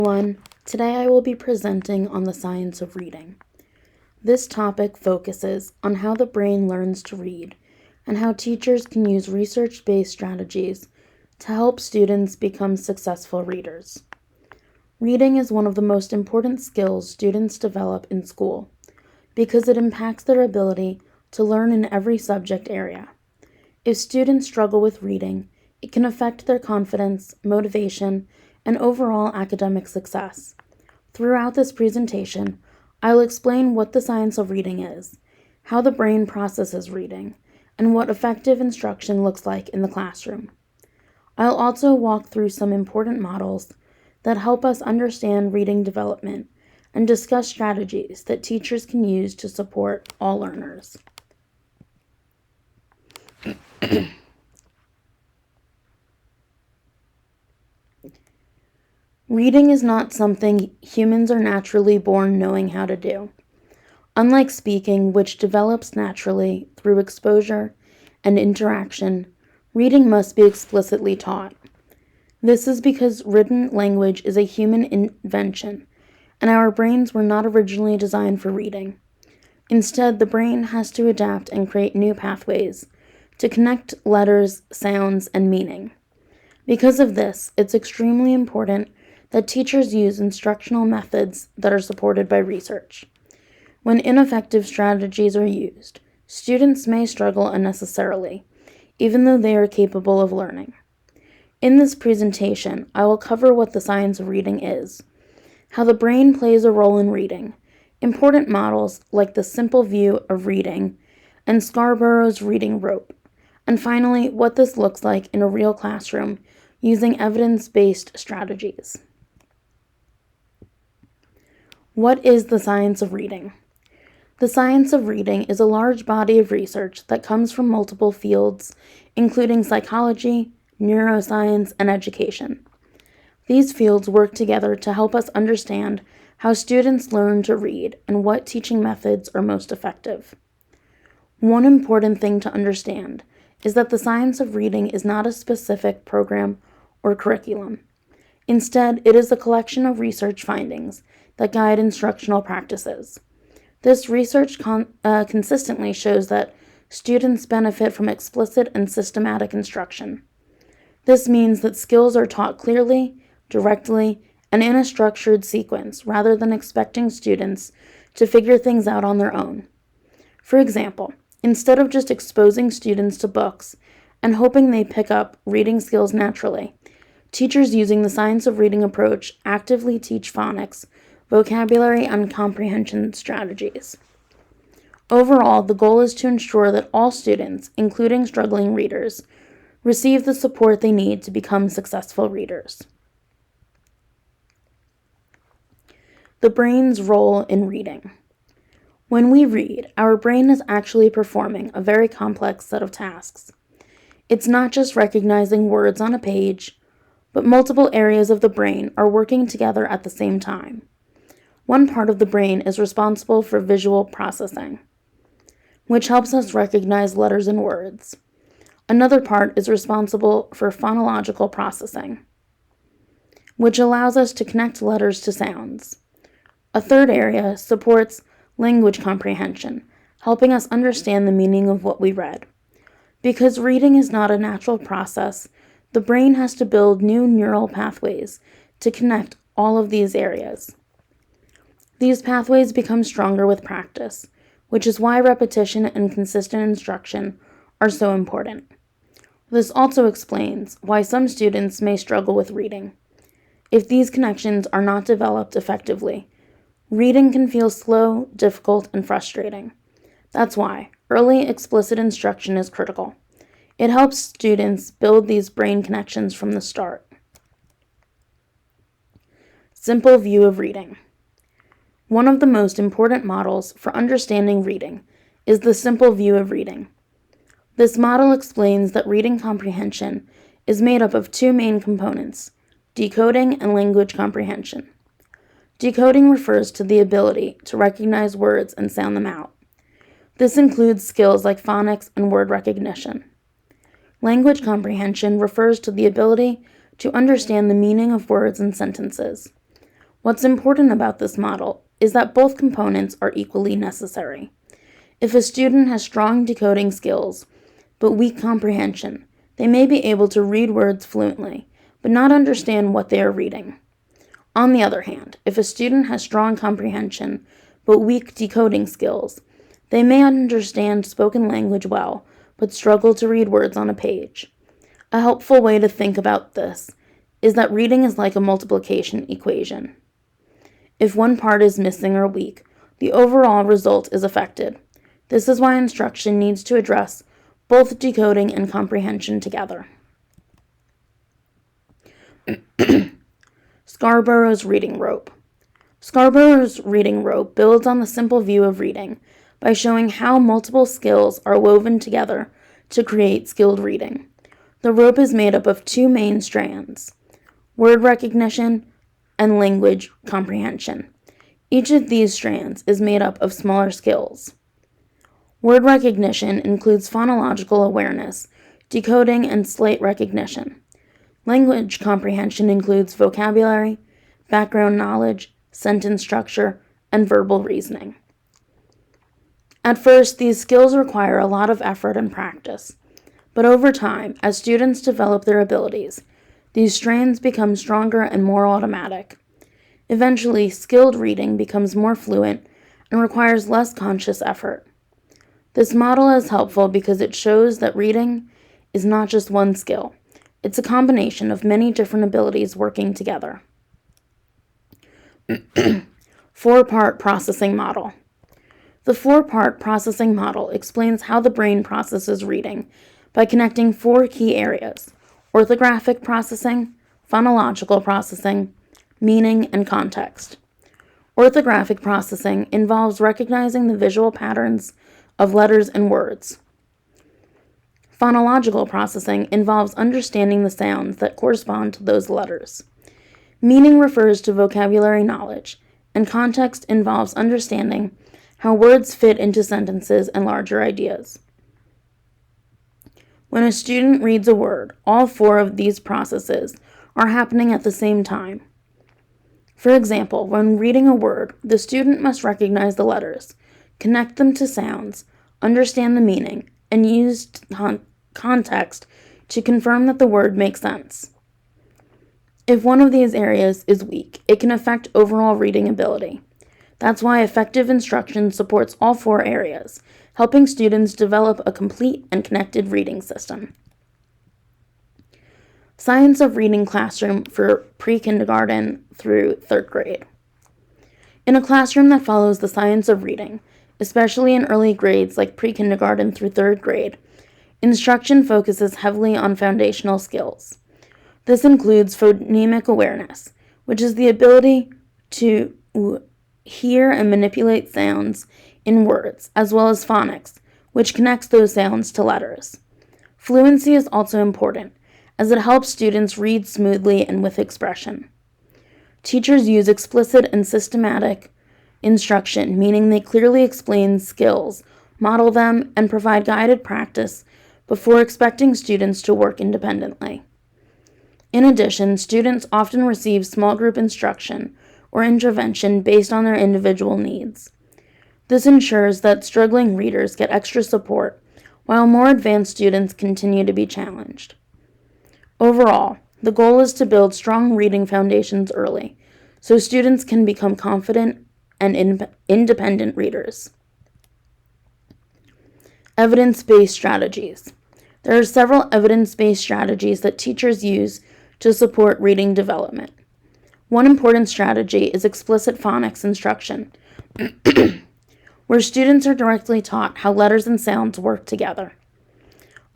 Everyone. Today I will be presenting on the science of reading. This topic focuses on how the brain learns to read and how teachers can use research-based strategies to help students become successful readers. Reading is one of the most important skills students develop in school because it impacts their ability to learn in every subject area. If students struggle with reading, it can affect their confidence, motivation, and overall academic success. Throughout this presentation, I'll explain what the science of reading is, how the brain processes reading, and what effective instruction looks like in the classroom. I'll also walk through some important models that help us understand reading development and discuss strategies that teachers can use to support all learners. Reading is not something humans are naturally born knowing how to do. Unlike speaking, which develops naturally through exposure and interaction, reading must be explicitly taught. This is because written language is a human invention, and our brains were not originally designed for reading. Instead, the brain has to adapt and create new pathways to connect letters, sounds, and meaning. Because of this, it's extremely important that teachers use instructional methods that are supported by research. When ineffective strategies are used, students may struggle unnecessarily, even though they are capable of learning. In this presentation, I will cover what the science of reading is, how the brain plays a role in reading, important models like the simple view of reading and Scarborough's reading rope, and finally, what this looks like in a real classroom using evidence-based strategies. What is the science of reading? The science of reading is a large body of research that comes from multiple fields, including psychology, neuroscience, and education. These fields work together to help us understand how students learn to read and what teaching methods are most effective. One important thing to understand is that the science of reading is not a specific program or curriculum. Instead, it is a collection of research findings that guide instructional practices. This research consistently shows that students benefit from explicit and systematic instruction. This means that skills are taught clearly, directly, and in a structured sequence rather than expecting students to figure things out on their own. For example, instead of just exposing students to books and hoping they pick up reading skills naturally, teachers using the science of reading approach actively teach phonics, vocabulary, and comprehension strategies. Overall, the goal is to ensure that all students, including struggling readers, receive the support they need to become successful readers. The brain's role in reading. When we read, our brain is actually performing a very complex set of tasks. It's not just recognizing words on a page, but multiple areas of the brain are working together at the same time. One part of the brain is responsible for visual processing, which helps us recognize letters and words. Another part is responsible for phonological processing, which allows us to connect letters to sounds. A third area supports language comprehension, helping us understand the meaning of what we read. Because reading is not a natural process, the brain has to build new neural pathways to connect all of these areas. These pathways become stronger with practice, which is why repetition and consistent instruction are so important. This also explains why some students may struggle with reading. If these connections are not developed effectively, reading can feel slow, difficult, and frustrating. That's why early explicit instruction is critical. It helps students build these brain connections from the start. Simple view of reading. One of the most important models for understanding reading is the simple view of reading. This model explains that reading comprehension is made up of two main components, decoding and language comprehension. Decoding refers to the ability to recognize words and sound them out. This includes skills like phonics and word recognition. Language comprehension refers to the ability to understand the meaning of words and sentences. What's important about this model is that both components are equally necessary. If a student has strong decoding skills but weak comprehension, they may be able to read words fluently, but not understand what they are reading. On the other hand, if a student has strong comprehension but weak decoding skills, they may understand spoken language well, but struggle to read words on a page. A helpful way to think about this is that reading is like a multiplication equation. If one part is missing or weak, the overall result is affected. This is why instruction needs to address both decoding and comprehension together. Scarborough's reading rope. Scarborough's reading rope builds on the simple view of reading by showing how multiple skills are woven together to create skilled reading. The rope is made up of two main strands: word recognition and language comprehension. Each of these strands is made up of smaller skills. Word recognition includes phonological awareness, decoding, and slate recognition. Language comprehension includes vocabulary, background knowledge, sentence structure, and verbal reasoning. At first, these skills require a lot of effort and practice, but over time, as students develop their abilities, these strands become stronger and more automatic. Eventually, skilled reading becomes more fluent and requires less conscious effort. This model is helpful because it shows that reading is not just one skill. It's a combination of many different abilities working together. 4-part processing model. The 4-part processing model explains how the brain processes reading by connecting 4 key areas: orthographic processing, phonological processing, meaning, and context. Orthographic processing involves recognizing the visual patterns of letters and words. Phonological processing involves understanding the sounds that correspond to those letters. Meaning refers to vocabulary knowledge, and context involves understanding how words fit into sentences and larger ideas. When a student reads a word, all 4 of these processes are happening at the same time. For example, when reading a word, the student must recognize the letters, connect them to sounds, understand the meaning, and use context to confirm that the word makes sense. If one of these areas is weak, it can affect overall reading ability. That's why effective instruction supports all 4 areas, helping students develop a complete and connected reading system. Science of Reading Classroom for pre-kindergarten through 3rd grade. In a classroom that follows the science of reading, especially in early grades like pre-kindergarten through 3rd grade, instruction focuses heavily on foundational skills. This includes phonemic awareness, which is the ability to hear and manipulate sounds in words, as well as phonics, which connects those sounds to letters. Fluency is also important, as it helps students read smoothly and with expression. Teachers use explicit and systematic instruction, meaning they clearly explain skills, model them, and provide guided practice before expecting students to work independently. In addition, students often receive small group instruction or intervention based on their individual needs. This ensures that struggling readers get extra support, while more advanced students continue to be challenged. Overall, the goal is to build strong reading foundations early, so students can become confident and independent readers. Evidence-based strategies. There are several evidence-based strategies that teachers use to support reading development. One important strategy is explicit phonics instruction, where students are directly taught how letters and sounds work together.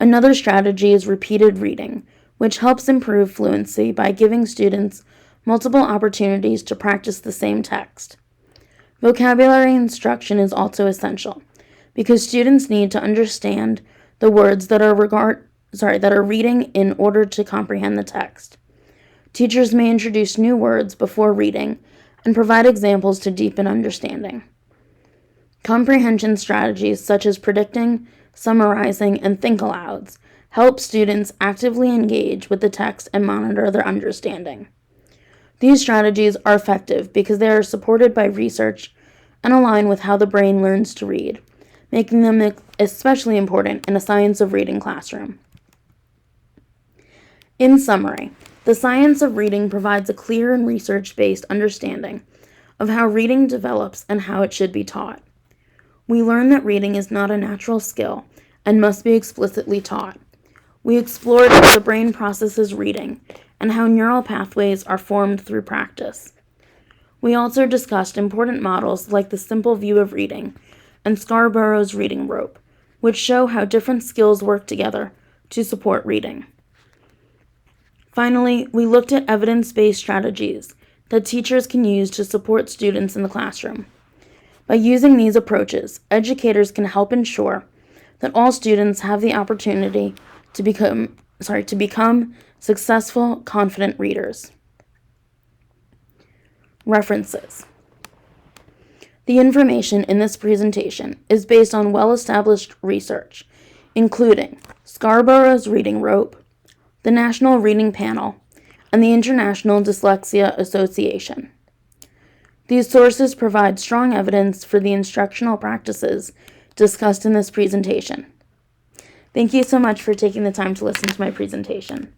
Another strategy is repeated reading, which helps improve fluency by giving students multiple opportunities to practice the same text. Vocabulary instruction is also essential, because students need to understand the words that are reading in order to comprehend the text. Teachers may introduce new words before reading and provide examples to deepen understanding. Comprehension strategies such as predicting, summarizing, and think-alouds help students actively engage with the text and monitor their understanding. These strategies are effective because they are supported by research and align with how the brain learns to read, making them especially important in a science of reading classroom. In summary, the science of reading provides a clear and research-based understanding of how reading develops and how it should be taught. We learn that reading is not a natural skill and must be explicitly taught. We explored how the brain processes reading and how neural pathways are formed through practice. We also discussed important models like the simple view of reading and Scarborough's reading rope, which show how different skills work together to support reading. Finally, we looked at evidence-based strategies that teachers can use to support students in the classroom. By using these approaches, educators can help ensure that all students have the opportunity to become successful, confident readers. References. The information in this presentation is based on well-established research, including Scarborough's reading rope, the National Reading Panel, and the International Dyslexia Association. These sources provide strong evidence for the instructional practices discussed in this presentation. Thank you so much for taking the time to listen to my presentation.